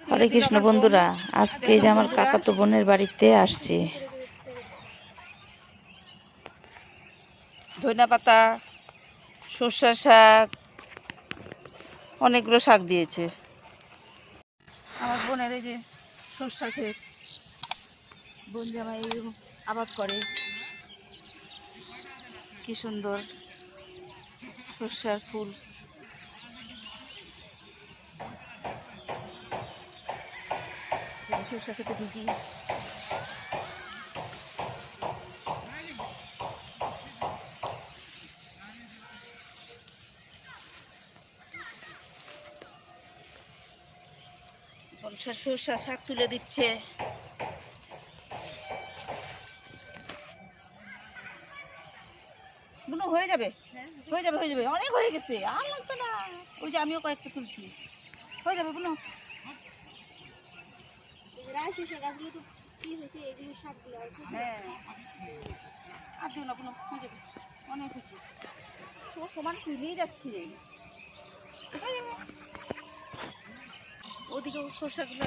হরে কৃষ্ণ বন্ধুরা, আজকে যে আমার কাকাতো বোনের বাড়িতে আসছি। ধনিয়া পাতা, সর্ষার শাক, অনেকগুলো শাক দিয়েছে আমার বোনের। এই যে সর্ষা ক্ষেত, বোন জামাই আবাদ করে, কি সুন্দর সর্ষার ফুল। সর্ষা খেতে ঢুকি, সর্ষা শাক তুলে দিচ্ছে। হয়ে যাবে, হয়ে যাবে, হয়ে যাবে, অনেক হয়ে গেছে, আর লাগতো না। ওই যে আমিও কয়েকটা তুলছি, হয়ে যাবে বুনো। হ্যাঁ, আর দিও না বুনো, হয়ে যাবে, অনেক হয়েছে। সমান তুলেই যাচ্ছি, ওদিকে সর্ষাগুলো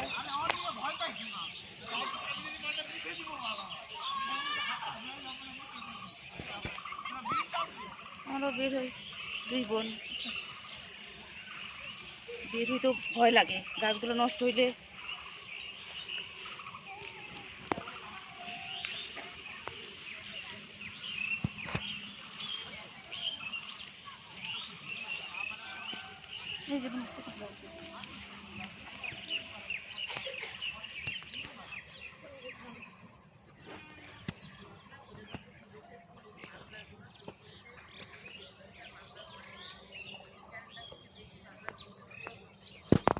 আমরা বের হই, দুই বোন বের হই, তো ভয় লাগে গাছগুলো নষ্ট হইলে। এই যে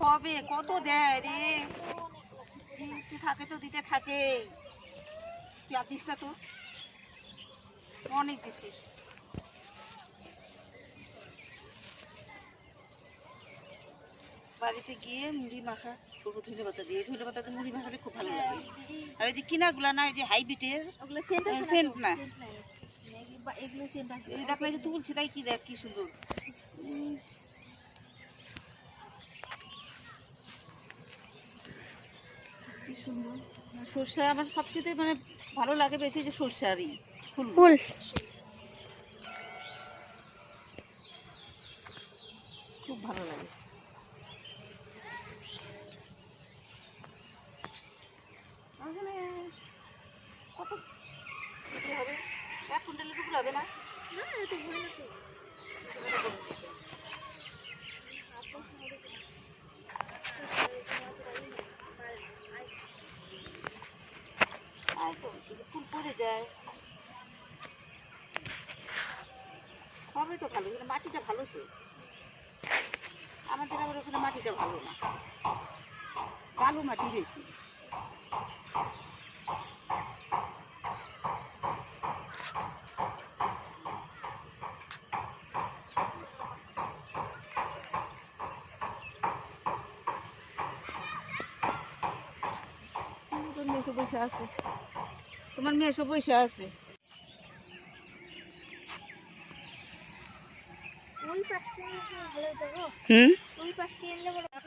কবে কত দেয় রে, থাকে তো দিতে থাকে। তুই আর দিস না তো, অনেক দিচ্ছিস। বাড়িতে গিয়ে মুড়ি মাখা করবো ধনে পাতা দিয়ে। ধনে পাতা দিয়ে মুড়ি মাখালে খুব ভালো লাগে। আর এই যে কিনাগুলা না, এই যে হাইব্রিডের, সেন্ট না, দেখো এই যে তুলছি, তাই কি দেখ কি সুন্দর। কি সুন্দর সর্ষা, আমার সবচেয়ে মানে ভালো লাগে বেশি যে সর্ষারই ফুল ফুল খুব ভালো লাগে। কত হবে, 1 কুইন্টালের উপরে হবে না? ফুল পড়ে যায়, হবে তো ভালো, মাটিটা ভালো তো। আমাদের আবার ওখানে মাটিটা ভালো না, বালু মাটি বেশি। বসে আছে, তোমার মেয়ে সব বসে আছে।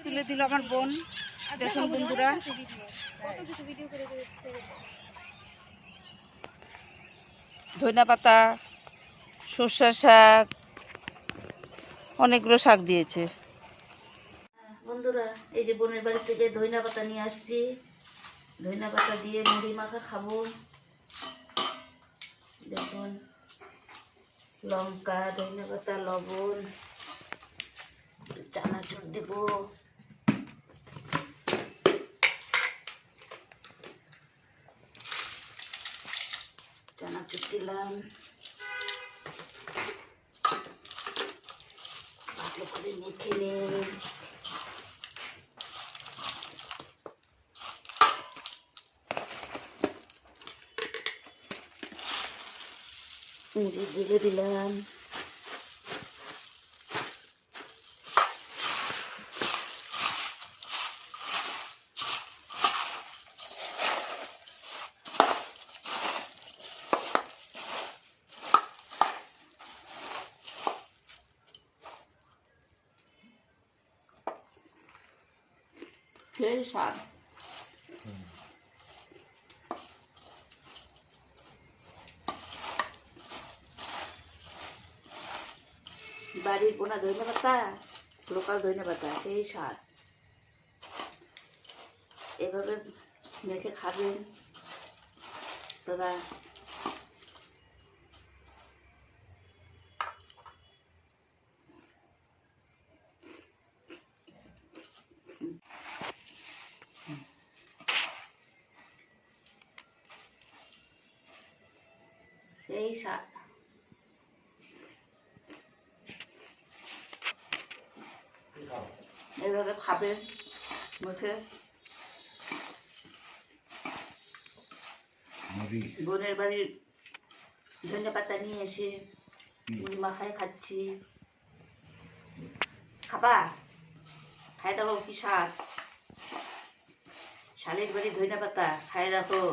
তুলে দিল আমার বোন। দেখুন বন্ধুরা, ধনিয়া পাতা, সর্ষার শাক, অনেকগুলো শাক দিয়েছে। বন্ধুরা, এই যে বোনের বাড়ি থেকে ধনিয়া পাতা নিয়ে আসছি, ধনিয়া পাতা দিয়ে মুড়ি মাখা খাবো। দেখুন, লঙ্কা, ধনিয়া পাতা, লবণ, চানাচুর দেব, চানাচুর দিলাম, ভালো করে মেখে নিই। মুড়ি দিয়ে দিলাম, সেই স্বাদ। বাড়ির বোনা ধনে পাতা, লোকাল ধনে পাতা, সেই স্বাদ। এভাবে মেখে খাবেন তোরা। সেই স্বাদ। এভাবে খাবেন মুখে। বোনের বাড়ির ধনে পাতা নিয়ে এসে মুড়ি মাখায় খাচ্ছি। খাবা? খাই দেখো কি স্বাদ। শালির বাড়ির ধনে পাতা খাই দেখো।